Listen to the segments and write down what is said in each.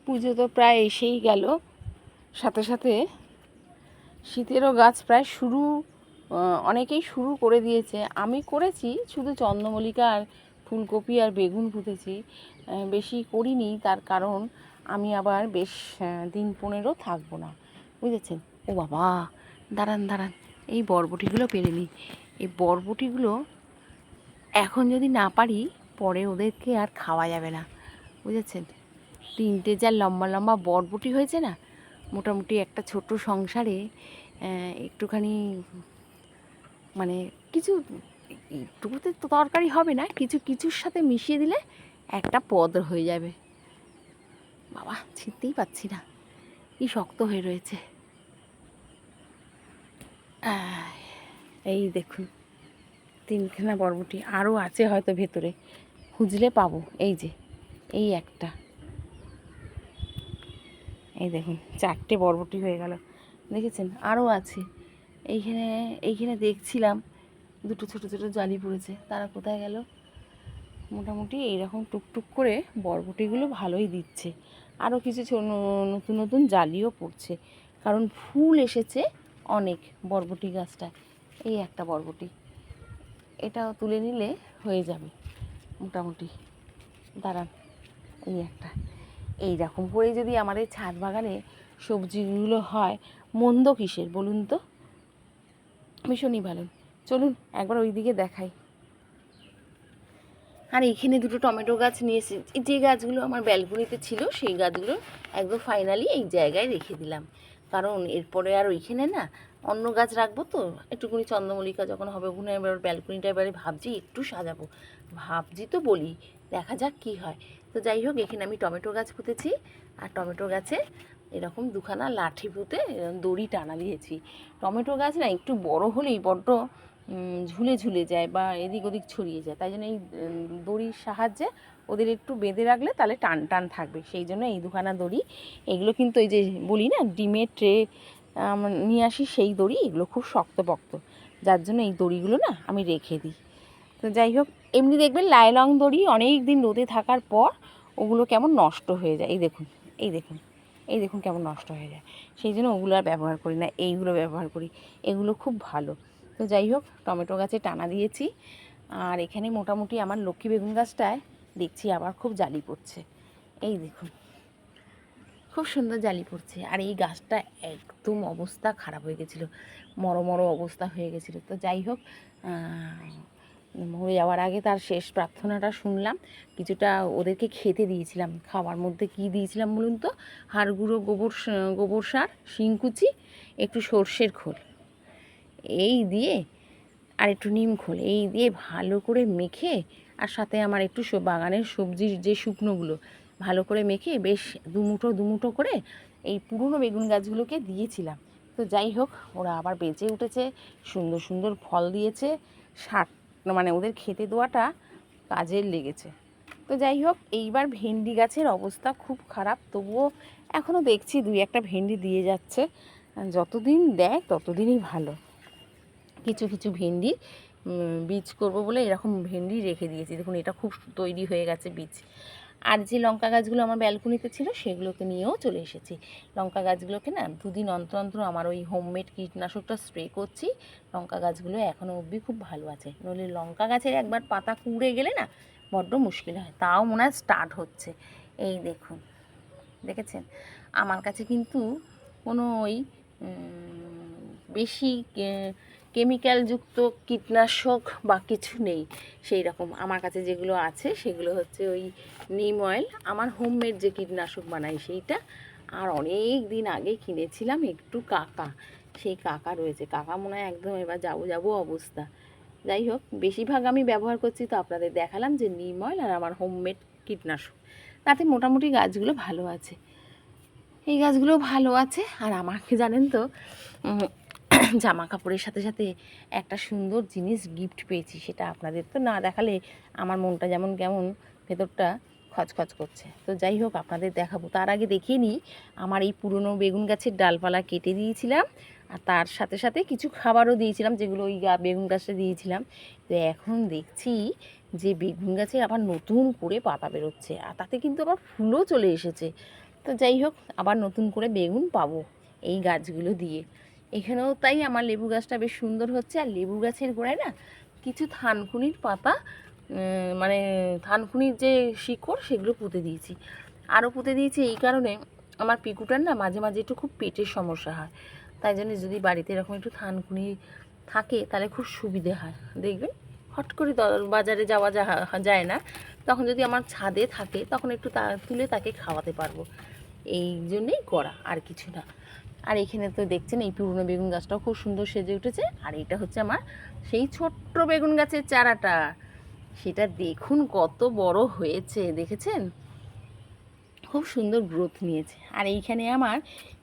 পুজো তো প্রায় এসেই গেল, সাথে সাথে শীতেরও গাছ প্রায় শুরু, অনেকেই শুরু করে দিয়েছে। আমি করেছি শুধু চন্দ্রমল্লিকা আর ফুলকপি আর বেগুন পুঁতেছি, বেশি করিনি। তার কারণ আমি আবার বেশ দিন 15 থাকবো না, বুঝেছেন। ও বাবা, দাঁড়ান দাঁড়ান, এই বরবটিগুলো পেরে নিই। এই বরবটিগুলো এখন যদি না পারি পরে ওদেরকে আর খাওয়া যাবে না, বুঝেছেন। 3টে যা লম্বা লম্বা বরবটি হয়েছে না, মোটামুটি একটা ছোট সংসারে একটুখানি মানে কিছু একটুকুতে তো তরকারি হবে না, কিছু কিছুর সাথে মিশিয়ে দিলে একটা পদ হয়ে যাবে। বাবা, ছিঁড়তেই পাচ্ছি না, কি শক্ত হয়ে রয়েছে। এই দেখুন 3খানা বরবটি, আরও আছে হয়তো ভেতরে, খুঁজলে পাবো। এই যে এই একটা, এই দেখুন 4টে বরবটি হয়ে গেল, দেখেছেন। আরও আছে এইখানে, এইখানে দেখছিলাম 2টো ছোটো ছোটো জালি পড়েছে, তারা কোথায় গেল। মোটামুটি এইরকম টুকটুক করে বরবটিগুলো ভালোই দিচ্ছে। আরও কিছু নতুন নতুন জালিও পড়ছে, কারণ ফুল এসেছে অনেক বরবটি গাছটায়। এই একটা বরবটি, এটাও তুলে নিলে হয়ে যাবে মোটামুটি। দাঁড়ান, এই একটা, এই রকম করে যদি আমাদের ছাদ বাগানে সবজিগুলো হয়, মন্দ কিসের বলুন তো, ভীষণই ভালো। চলুন একবার ওই দিকে দেখাই। আর এখানে 2টো টমেটো গাছ নিয়েছি, যে গাছগুলো আমার ব্যালকনিতে ছিল সেই গাছগুলো একদম ফাইনালি এই জায়গায় রেখে দিলাম। কারণ এরপরে আর ওইখানে না অন্য গাছ রাখবো, তো একটুখানি চন্দ্রমল্লিকা যখন হবে ওখানে এবার ব্যালকনিটা এবারে ভাবছি একটু সাজাবো, ভাবছি তো বলি, দেখা যাক কি হয়। তো যাই হোক, এখানে আমি টমেটো গাছ পুঁতেছি, আর টমেটো গাছে এরকম 2খানা লাঠি পুঁতে দড়ি টানা দিয়েছি। টমেটো গাছ না একটু বড় হলেই বড্ড ঝুলে ঝুলে যায় বা এদিক ওদিক ছড়িয়ে যায়, তাই জন্য এই দড়ির সাহায্যে ওদের একটু বেঁধে রাখলে তাহলে টান টান থাকবে, সেই জন্য এই 2খানা দড়ি। এগুলো কিন্তু এই যে বলি না ডিমের ট্রে নিয়ে আসি সেই দড়ি, এগুলো খুব শক্তপোক্ত, যার জন্য এই দড়িগুলো না আমি রেখে দিই। তো যাই হোক, এমনি দেখবেন লাইলং দড়ি অনেক দিন রোদে থাকার পর ওগুলো কেমন নষ্ট হয়ে যায়, এই দেখুন, এই দেখুন, এই দেখুন কেমন নষ্ট হয়ে যায়, সেই জন্য ওগুলো আর ব্যবহার করি না, এইগুলো ব্যবহার করি, এগুলো খুব ভালো। তো যাই হোক, টমেটো গাছে টানা দিয়েছি। আর এখানে মোটামুটি আমার লক্ষ্মী বেগুন গাছটায় দেখছি আবার খুব জালি পড়ছে, এই দেখুন খুব সুন্দর জালি পড়ছে। আর এই গাছটা একদম অবস্থা খারাপ হয়ে গেছিলো, মরো অবস্থা হয়ে গেছিলো। তো যাই হোক, হয়ে যাওয়ার আগে তার শেষ প্রার্থনাটা শুনলাম, কিছুটা ওদেরকে খেতে দিয়েছিলাম। খাওয়ার মধ্যে কি দিয়েছিলাম বলুন তো, হাড় গুঁড়ো, গোবর সার, শিংকুচি, একটু সর্ষের খোল, এই দিয়ে আর একটু নিম খোল, এই দিয়ে ভালো করে মেখে, আর সাথে আমার একটু বাগানের সবজির যে শুকনোগুলো ভালো করে মেখে বেশ দুমুঠো করে এই পুরনো বেগুন গাছগুলোকে দিয়েছিলাম। তো যাই হোক, ওরা আবার বেঁচে উঠেছে, সুন্দর সুন্দর ফল দিয়েছে, মানে ওদের খেতে দেওয়াটা কাজের লেগেছে। তো যাই হোক, এইবার ভেন্ডি গাছের অবস্থা খুব খারাপ, তবুও এখনও দেখছি 2-1টা ভেন্ডি দিয়ে যাচ্ছে, যতদিন দেয় ততদিনই ভালো। কিছু কিছু ভেন্ডি বীজ করব বলে এরকম ভেন্ডি রেখে দিয়েছি, দেখুন এটা খুব তৈরি হয়ে গেছে বীজ। আর যে লঙ্কা গাছগুলো আমার ব্যালকনিতে ছিল সেগুলোকে নিয়েও চলে এসেছি। লঙ্কা গাছগুলোকে না 2 দিন অন্তর অন্তর আমার ওই হোমমেড কীটনাশকটা স্প্রে করছি, লঙ্কা গাছগুলো এখনও অবধি খুব ভালো আছে। নইলে লঙ্কা গাছের একবার পাতা কুঁড়ে গেলে না বড্ড মুশকিল হয়, তাও মনে হয় স্টার্ট হচ্ছে। এই দেখুন, দেখেছেন, আমার কাছে কিন্তু কোনো ওই বেশি কেমিক্যালযুক্ত কীটনাশক বা কিছু নেই সেই রকম। আমার কাছে যেগুলো আছে সেগুলো হচ্ছে ওই নিম অয়েল, আমার হোমমেড যে কীটনাশক বানাই সেইটা, আর অনেক দিন আগে কিনেছিলাম একটু কাকা, সেই কাকা রয়েছে, কাকা মনে হয় একদম এবার যাবো অবস্থা। যাই হোক, বেশিরভাগ আমি ব্যবহার করছি, তো আপনাদের দেখালাম যে নিম অয়েল আর আমার হোমমেড কীটনাশক, তাতে মোটামুটি গাছগুলো ভালো আছে, এই গাছগুলো ভালো আছে। আর আমাকে জানেন তো, জামা কাপড়ের সাথে সাথে একটা সুন্দর জিনিস গিফট পেয়েছি, সেটা আপনাদের তো না দেখালে আমার মনটা যেমন কেমন ভেতরটা খচখচ করছে। তো যাই হোক, আপনাদের দেখাবো, তার আগে দেখিয়ে নিই, আমার এই পুরনো বেগুন গাছের ডালপালা কেটে দিয়েছিলাম, আর তার সাথে সাথে কিছু খাবারও দিয়েছিলাম, যেগুলো ওই বেগুন গাছে দিয়েছিলাম। তো এখন দেখছি যে বেগুন গাছে আবার নতুন করে পাতা বেরোচ্ছে, আর তাতে কিন্তু আবার ফুলও চলে এসেছে। তো যাই হোক, আবার নতুন করে বেগুন পাবো এই গাছগুলো দিয়ে। এখানেও তাই আমার লেবু গাছটা বেশ সুন্দর হচ্ছে। আর লেবু গাছের গোড়ায় না কিছু থানকুনির পাতা, মানে থানকুনির যে শিকড় সেগুলো পুঁতে দিয়েছি। আরও পুঁতে দিয়েছি এই কারণে, আমার পিকুটার না মাঝে মাঝে একটু খুব পেটের সমস্যা হয়, তাই জন্য যদি বাড়িতে এরকম একটু থানকুনি থাকে তাহলে খুব সুবিধে হয়। দেখবেন হট করে বাজারে যাওয়া যায় না, তখন যদি আমার ছাদে থাকে তখন একটু তুলে তাকে খাওয়াতে পারবো, এই জন্যেই করা, আর কিছু না। আর এখানে তো দেখছেন এই পুরনো বেগুন গাছটাও খুব সুন্দর সেজে উঠেছে। আর এটা হচ্ছে আমার সেই ছোট্ট বেগুন গাছের চারাটা, সেটা দেখুন কত বড় হয়েছে, দেখেছেন? খুব সুন্দর গ্রোথ নিয়েছে। আর এইখানে আমার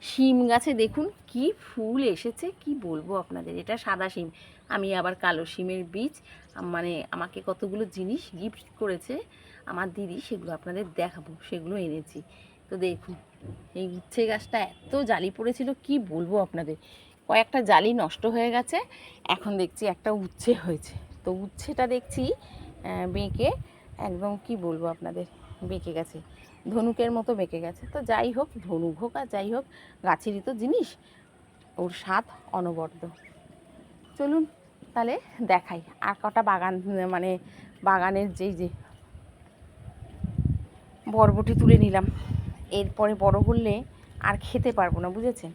শিম গাছে দেখুন কি ফুল এসেছে, কি বলবো আপনাদের। এটা সাদা শিম, আমি আবার কালো শিমের বীজ, মানে আমাকে কতগুলো জিনিস গিফট করেছে আমার দিদি, সেগুলো আপনাদের দেখাবো, সেগুলো এনেছি। তো দেখুন এই উচ্ছে গাছটা এত জালি পড়েছিল, কি বলবো আপনাদের, কয়েকটা জালি নষ্ট হয়ে গেছে, এখন দেখছি একটা উচ্ছে হয়েছে। তো উচ্ছেটা দেখছি বেঁকে একদম, কি বলবো আপনাদের, বেঁকে গেছে, ধনুকের মতো বেঁকে গেছে। তো যাই হোক, ধনুক হোক আর যাই হোক, গাছেরই তো জিনিস, ওর স্বাদ অনবদ্য। চলুন তাহলে দেখাই আর কটা বাগান, মানে বাগানের যে বরবটি তুলে নিলাম, এরপরে বড় হলে আর খেতে পারবো না, বুঝেছেন?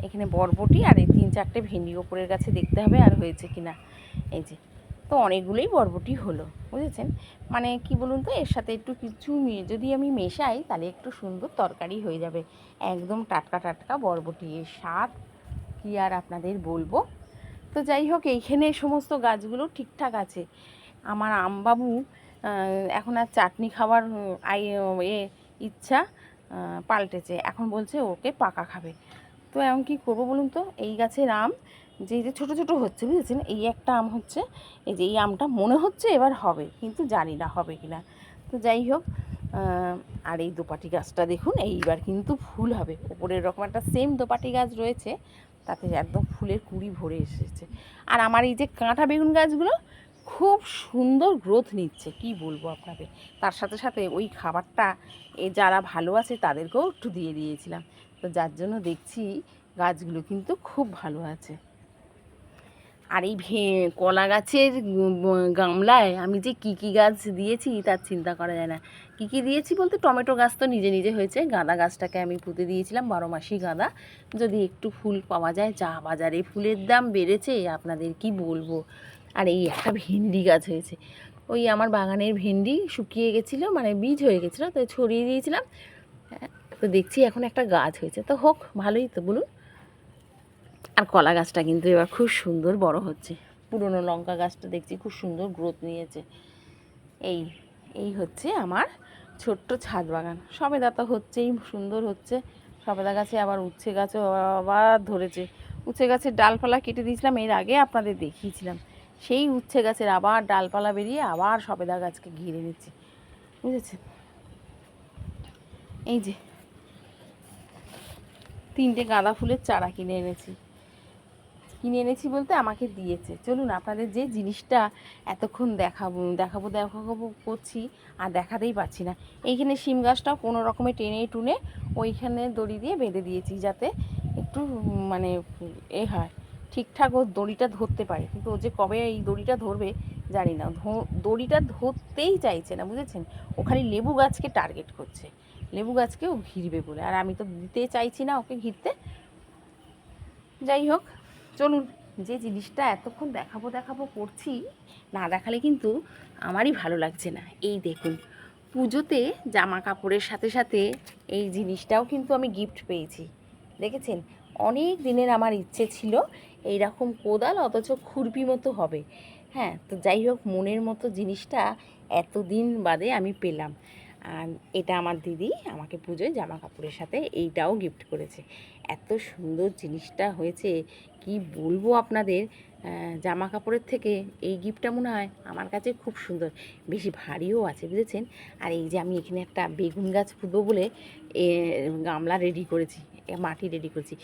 এখানে বরবটি আর এই 3-4টে ভেন্ডি ওপরের গাছে দেখতে হবে আর হয়েছে কি না। এই যে, তো অনেকগুলোই বরবটি হলো, বুঝেছেন? মানে কি বলুন তো, এর সাথে একটু কিছু যদি আমি মেশাই তাহলে একটু সুন্দর তরকারি হয়ে যাবে। একদম টাটকা টাটকা বরবটি, এর স্বাদ কি আর আপনাদের বলবো। তো যাই হোক, এইখানে সমস্ত গাছগুলো ঠিকঠাক আছে। আমার আমবাবু এখন আর চাটনি খাওয়ার ইচ্ছা পাল্টেছে, এখন বলছে ওকে পাকা খাবে। তো এখন কী করবো বলুন তো, এই গাছের আম যে ছোটো ছোটো হচ্ছে, বুঝেছেন? এই একটা আম হচ্ছে, এই যে এই আমটা মনে হচ্ছে এবার হবে, কিন্তু জানি না হবে কি না। তো যাই হোক, আর এই দোপাটি গাছটা দেখুন, এইবার কিন্তু ফুল হবে। ওপরের রকম একটা সেম দোপাটি গাছ রয়েছে, তাতে একদম ফুলের কুঁড়ি ভরে এসেছে। আর আমার এই যে কাঁটা বেগুন গাছগুলো খুব সুন্দর গ্রোথ নিচ্ছে, কি বলবো আপনাদের। তার সাথে সাথে ওই খাবারটা যারা ভালো আছে তাদেরকেও একটু দিয়ে দিয়েছিলাম, তো যার জন্য দেখছি গাছগুলো কিন্তু খুব ভালো আছে। আর এই কলা গাছের গামলায় আমি যে কী গাছ দিয়েছি তার চিন্তা করা যায় না। কী দিয়েছি বলতে, টমেটো গাছ তো নিজে নিজে হয়েছে, গাঁদা গাছটাকে আমি পুঁতে দিয়েছিলাম 12 মাসি গাঁদা, যদি একটু ফুল পাওয়া যায়। যা বাজারে ফুলের দাম বেড়েছে আপনাদের কি বলবো। আর এই একটা ভেন্ডি গাছ হয়েছে, ওই আমার বাগানের ভেন্ডি শুকিয়ে গেছিলো, মানে বীজ হয়ে গেছিলো, তো ছড়িয়ে দিয়েছিলাম। তো দেখছি এখন একটা গাছ হয়েছে, তো হোক, ভালোই তো বলুন। আর কলা গাছটা কিন্তু এবার খুব সুন্দর বড় হচ্ছে। পুরনো লঙ্কা গাছটা দেখছি খুব সুন্দর গ্রোথ নিয়েছে। এই এই হচ্ছে আমার ছোট্ট ছাদ বাগান। সবেদা তো হচ্ছেই, সুন্দর হচ্ছে সবেদা গাছে। আবার উচ্ছে গাছও আবার ধরেছে। উচ্ছে গাছের ডালপালা কেটে দিয়েছিলাম, এর আগে আপনাদের দেখিয়েছিলাম। সেই উচ্ছে গাছের আবার ডালপালা বেরিয়ে আবার সবেদা গাছকে ঘিরে নিচ্ছে, বুঝেছেন? এই যে 3টে গাঁদা ফুলের চারা কিনে এনেছি বলতে আমাকে দিয়েছে। চলুন আপনাদের যে জিনিসটা এতক্ষণ দেখাবো করছি, আর দেখাতেই পাচ্ছি না। এইখানে শিম গাছটাও কোনো রকমে টেনে টুনে ওইখানে দড়ি দিয়ে বেঁধে দিয়েছি, যাতে একটু মানে হয়, ঠিকঠাক ও দড়িটা ধরতে পারে। কিন্তু ও যে কবে এই দড়িটা ধরবে জানি না, দড়িটা ধরতেই চাইছে না, বুঝেছেন? ও খালি লেবু গাছকে টার্গেট করছে, লেবু গাছকে ও ঘিরবে বলে, আর আমি তো দিতে চাইছি না ওকে ঘিরতে। যাই হোক, চলুন, যে জিনিসটা এতক্ষণ দেখাবো করছি, না দেখালে কিন্তু আমারই ভালো লাগছে না। এই দেখুন, পুজোতে জামা কাপড়ের সাথে সাথে এই জিনিসটাও কিন্তু আমি গিফট পেয়েছি, দেখেছেন? অনেক দিনের আমার ইচ্ছে ছিল এইরকম কোদাল, অথচ খুরপি মতো হবে। হ্যাঁ, তো যাই হোক, মনের মতো জিনিসটা এতদিন বাদে আমি পেলাম। আর এটা আমার দিদি আমাকে পুজোয় জামা কাপড়ের সাথে এইটাও গিফট করেছে। এত সুন্দর জিনিসটা হয়েছে, কি বলবো আপনাদের। জামা কাপড়ের থেকে এই গিফটটা মনে হয় আমার কাছে খুব সুন্দর, বেশি ভারীও আছে, বুঝেছেন? আর এই যে আমি এখানে একটা বেগুন গাছ পুঁতবো বলে গামলা রেডি করেছি, মাটি রেডি করেছি।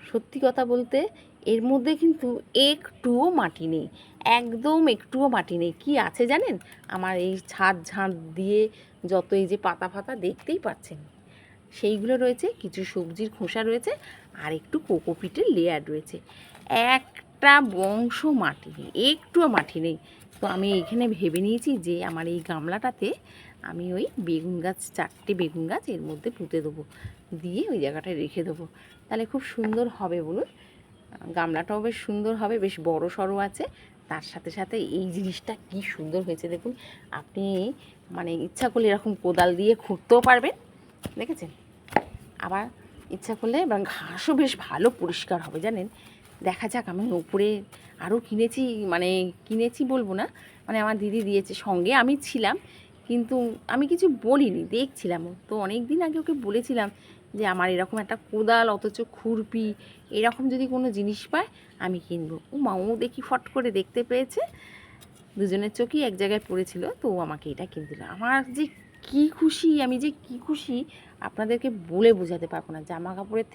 সত্যি কথা বলতে এর মধ্যে কিন্তু একটুও মাটি নেই, একদম একটুও মাটি নেই। কি আছে জানেন? আমার এই ছাদ ঝাঁট দিয়ে যত এই যে পাতা ফাতা দেখতেই পাচ্ছেন, সেইগুলো রয়েছে, কিছু সবজির খোসা রয়েছে, আর একটু কোকোপিটের লেয়ার রয়েছে। একটা বংশ মাটি নেই, একটুও মাটি নেই। তো আমি এইখানে ভেবে নিয়েছি যে আমার এই গামলাটাতে আমি ওই বেগুন গাছ, 4টে বেগুন গাছ এর মধ্যে পুঁতে দেবো, দিয়ে ওই জায়গাটায় রেখে দেবো। তাহলে খুব সুন্দর হবে বলুন, গামলাটাও বেশ সুন্দর হবে, বেশ বড় সড়ো আছে। তার সাথে সাথে এই জিনিসটা কি সুন্দর হয়েছে দেখুন। আপনি মানে ইচ্ছা করলে এরকম কোদাল দিয়ে খুঁড়তেও পারবেন, দেখেছেন? আবার ইচ্ছা করলে এবং ঘাসও বেশ ভালো পরিষ্কার হবে জানেন। দেখা যাক, আমি উপরে আরও কিনেছি, মানে কিনেছি বলবো না, মানে আমার দিদি দিয়েছে, সঙ্গে আমি ছিলাম, কিন্তু আমি কিছু বলিনি, দেখছিলাম। তো অনেক দিন আগে ওকে বলেছিলাম যে আমার এরকম একটা কোদাল, অথচ খুরপি, এরকম যদি কোনো জিনিস পায় আমি কিনবো। ও মাও দেখি ফট করে দেখতে পেয়েছে, দুজনের চোখই এক জায়গায় পড়েছিল, তো ও আমাকে এটা কিনে দিল। আমার যে কী খুশি, আমি যে কী খুশি আপনাদেরকে বলে বোঝাতে পারবো না। জামা কাপড়ের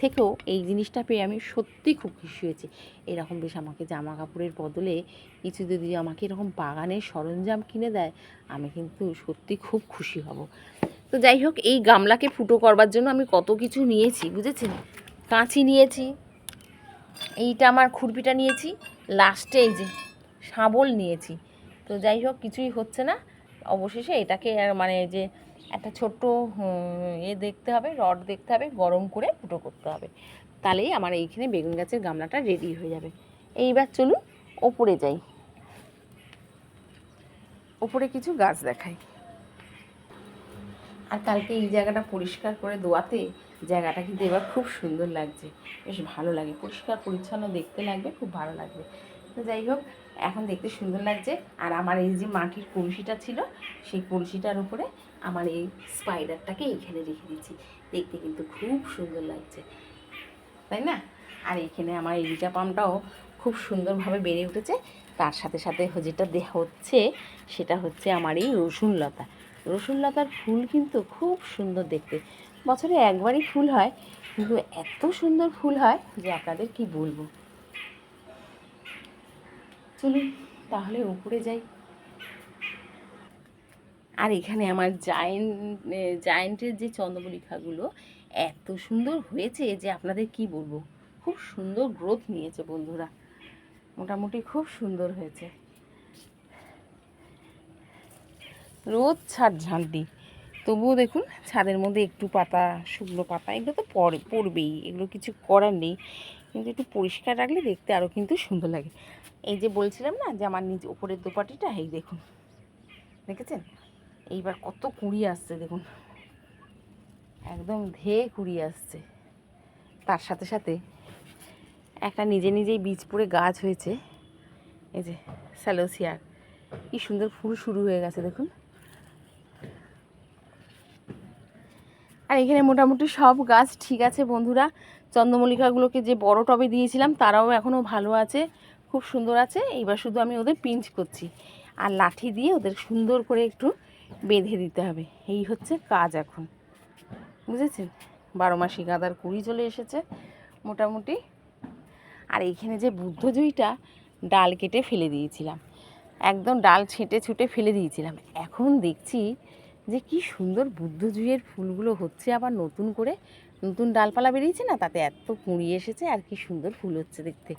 থেকেও এই জিনিসটা পেয়ে আমি সত্যি খুব খুশি হয়েছি। এরকম বেশ আমাকে জামা কাপড়ের বদলে কিছু যদি আমাকে এরকম বাগানের সরঞ্জাম কিনে দেয়, আমি কিন্তু সত্যি খুব খুশি হব। তো যাই হোক, এই গামলাকে ফুটো করবার জন্য আমি কত কিছু নিয়েছি বুঝেছেন। কাঁচি নিয়েছি, এইটা আমার খুরপিটা নিয়েছি, লাস্টে এই যে শাবল নিয়েছি। তো যাই হোক, কিছুই হচ্ছে না। অবশেষে এটাকে মানে যে একটা ছোট্ট দেখতে হবে, রড দেখতে হবে, গরম করে ফুটো করতে হবে, তাহলেই আমার এইখানে বেগুন গাছের গামলাটা রেডি হয়ে যাবে। এইবার চলুন ওপরে যাই, ওপরে কিছু গাছ দেখাই। আর কালকে এই জায়গাটা পরিষ্কার করে দোয়াতে জায়গাটা কিন্তু এবার খুব সুন্দর লাগছে, বেশ ভালো লাগে, পরিষ্কার পরিচ্ছন্ন দেখতে লাগবে, খুব ভালো লাগবে। তো যাই হোক, এখন দেখতে সুন্দর লাগছে। আর আমার এই যে মাটির কলসিটা ছিল, সেই কলসিটার উপরে আমার এই স্পাইডারটাকে এইখানে রেখে দিচ্ছি, দেখতে কিন্তু খুব সুন্দর লাগছে, তাই না? আর এইখানে আমার এরিকা পামটাও খুব সুন্দরভাবে বেড়ে উঠেছে। তার সাথে সাথে যেটা হচ্ছে সেটা হচ্ছে আমার এই রসুন লতা। রসুন লতার ফুল কিন্তু খুব সুন্দর দেখতে, বছরে একবারই ফুল হয়, কিন্তু এত সুন্দর ফুল হয় যে আপনাদের কি বলবো। চলুন তাহলে উপরে যাই। আর এখানে আমার জায়েন্টের যে চন্দ্রমল্লিকাগুলো এত সুন্দর হয়েছে যে আপনাদের কি বলবো, খুব সুন্দর গ্রোথ নিয়েছে বন্ধুরা, মোটামুটি খুব সুন্দর হয়েছে। রোদ ছাদ ঝাঁট দিই, তবুও দেখুন ছাদের মধ্যে একটু পাতা, শুকনো পাতা, এগুলো তো পড়বেই, এগুলো কিছু করার নেই, কিন্তু একটু পরিষ্কার রাখলে দেখতে আরও কিন্তু সুন্দর লাগে। এই যে বলছিলাম না যে আমার নিজ উপরের দোপাটিটা, এই দেখুন, দেখেছেন? এইবার কত কুঁড়ি আসছে দেখুন, একদম ধেয়ে কুঁড়ি আসছে। তার সাথে সাথে একটা নিজে নিজেই বীজ পড়ে গাছ হয়েছে, এই যে স্যালোসিয়ার, কি সুন্দর ফুল শুরু হয়ে গেছে দেখুন। আর এখানে মোটামুটি সব গাছ ঠিক আছে বন্ধুরা। চন্দ্রমল্লিকাগুলোকে যে বড় টবে দিয়েছিলাম তারাও এখনও ভালো আছে, খুব সুন্দর আছে। এইবার শুধু আমি ওদের পিঞ্চ করছি, আর লাঠি দিয়ে ওদের সুন্দর করে একটু বেঁধে দিতে হবে, এই হচ্ছে কাজ এখন, বুঝেছেন? 12 মাসি গাঁদার কুড়ি চলে এসেছে মোটামুটি। আর এইখানে যে বুদ্ধজয়ীটা ডাল কেটে ফেলে দিয়েছিলাম, একদম ডাল ছেঁটে ছুটে ফেলে দিয়েছিলাম, এখন দেখছি যে কি সুন্দর বুদ্ধজুইয়ের ফুলগুলো হচ্ছে, আবার নতুন করে নতুন ডালপালা বেরিয়েছে না, তাতে এত কুঁড়ি এসেছে, আর কি সুন্দর ফুল হচ্ছে দেখতে,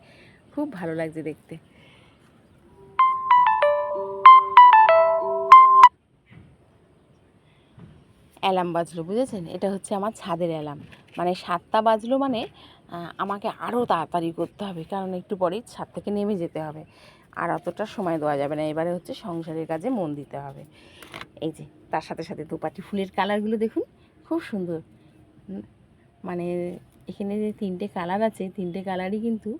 খুব ভালো লাগছে দেখতে। অ্যালার্ম বাজলো বুঝেছেন, এটা হচ্ছে আমার ছাদের অ্যালার্ম, মানে 7টা বাজলো মানে আমাকে আরও তাড়াতাড়ি করতে হবে, কারণ একটু পরেই ছাদ থেকে নেমে যেতে হবে, আর অতটা সময় দেওয়া যাবে না, এবারে হচ্ছে সংসারের কাজে মন দিতে হবে। এই যে তার সাথে সাথে দুপাটি ফুলের কালারগুলো দেখুন, খুব সুন্দর, মানে এখানে যে 3টে কালার আছে, 3টে কালারই কিন্তু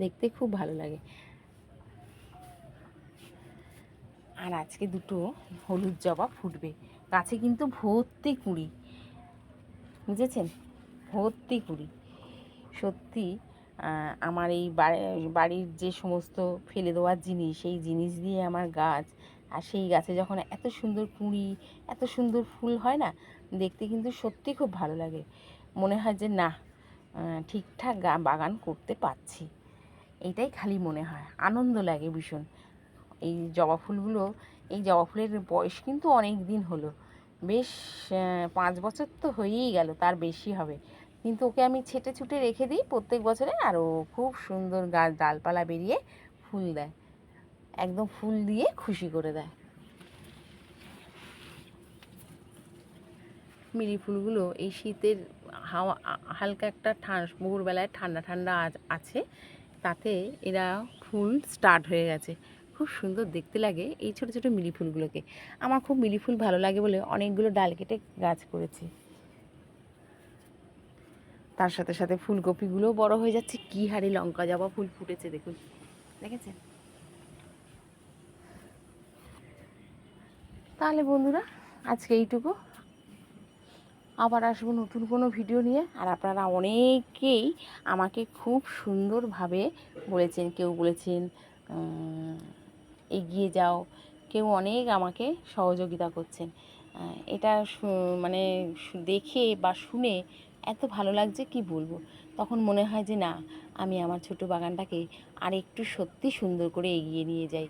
দেখতে খুব ভালো লাগে। আর আজকে 2টো হলুদ জবা ফুটবে, গাছে কিন্তু ভর্তি কুঁড়ি, বুঝেছেন? ভর্তি কুঁড়ি, সত্যি। আমার এই বাড়ির যে সমস্ত ফেলে দেওয়ার জিনিস, সেই জিনিস দিয়ে আমার গাছ, আর সেই গাছে যখন এত সুন্দর কুঁড়ি, এত সুন্দর ফুল হয় না, দেখতে কিন্তু সত্যি খুব ভালো লাগে, মনে হয় যে না, ঠিকঠাক বাগান করতে পারছি, এইটাই খালি মনে হয়, আনন্দ লাগে ভীষণ। এই জবা ফুলগুলো, এই জবা ফুলের বয়স কিন্তু অনেক দিন হলো, বেশ 5 বছর তো হয়েই গেল, তার বেশি হবে। কিন্তু ওকে আমি ছেটে ছুটে রেখে দিই প্রত্যেক বছরে, আর ও খুব সুন্দর গাছ ডালপালা বেরিয়ে ফুল দেয়, একদম ফুল দিয়ে খুশি করে দেয়। মিলি ফুলগুলো এই শীতের হাওয়া হালকা একটা ভোরবেলায় ঠান্ডা ঠান্ডা আছে, তাতে এরা ফুল স্টার্ট হয়ে গেছে। খুব সুন্দর দেখতে লাগে এই ছোটো ছোটো মিলি ফুলগুলোকে। আমার খুব মিলি ফুল ভালো লাগে বলে অনেকগুলো ডাল কেটে গাছ করেছি। তার সাথে সাথে ফুলকপিগুলোও বড় হয়ে যাচ্ছে। কী হারে লঙ্কা জবা ফুল ফুটেছে দেখুন, দেখেছেন? তাহলে বন্ধুরা, আজকে এইটুকু। আবার আসবো নতুন কোনো ভিডিও নিয়ে। আর আপনারা অনেকেই আমাকে খুব সুন্দরভাবে বলেছেন, কেউ বলেছেন এগিয়ে যাও, কেউ অনেক আমাকে সহযোগিতা করছেন। এটা মানে দেখে বা শুনে এত ভালো লাগছে কি বলবো। তখন মনে হয় যে না, আমি আমার ছোটো বাগানটাকে আর একটু সত্যি সুন্দর করে এগিয়ে নিয়ে যাই।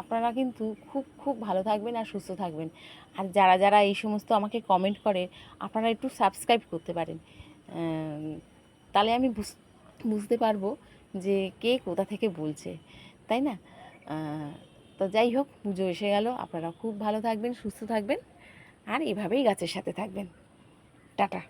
আপনারা কিন্তু খুব খুব ভালো থাকবেন আর সুস্থ থাকবেন। আর যারা যারা এই সমস্ত আমাকে কমেন্ট করে, আপনারা একটু সাবস্ক্রাইব করতে পারেন, তাহলে আমি বুঝতে পারবো যে কে কোথা থেকে বলছে, তাই না? তো যাই হোক, পুজো এসে গেল, আপনারা খুব ভালো থাকবেন, সুস্থ থাকবেন, আর এভাবেই গাছের সাথে থাকবেন। টাটা।